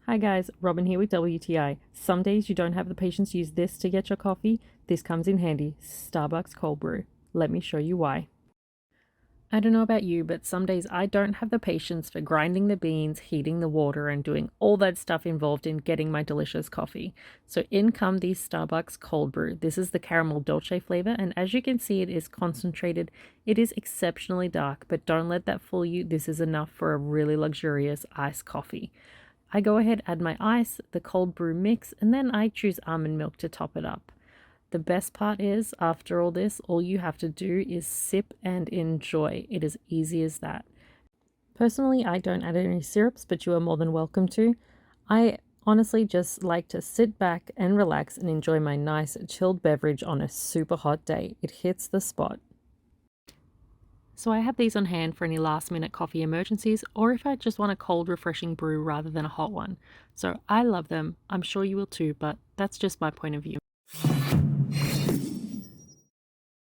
Hi guys, Robin here with WTI. Some days you don't have the patience to use this to get your coffee. This comes in handy. Starbucks Cold Brew. Let me show you why. I don't know about you, but some days I don't have the patience for grinding the beans, heating the water, and doing all that stuff involved in getting my delicious coffee. So in come these Starbucks Cold Brew. This is the caramel Dolce flavor, and as you can see, it is concentrated. It is exceptionally dark, but don't let that fool you. This is enough for a really luxurious iced coffee. I go ahead, add my ice, the cold brew mix, and then I choose almond milk to top it up. The best part is, after all this, all you have to do is sip and enjoy. It is easy as that. Personally, I don't add any syrups, but you are more than welcome to. I honestly just like to sit back and relax and enjoy my nice chilled beverage on a super hot day. It hits the spot. So I have these on hand for any last minute coffee emergencies, or if I just want a cold refreshing brew rather than a hot one. So I love them. I'm sure you will too, but that's just my point of view.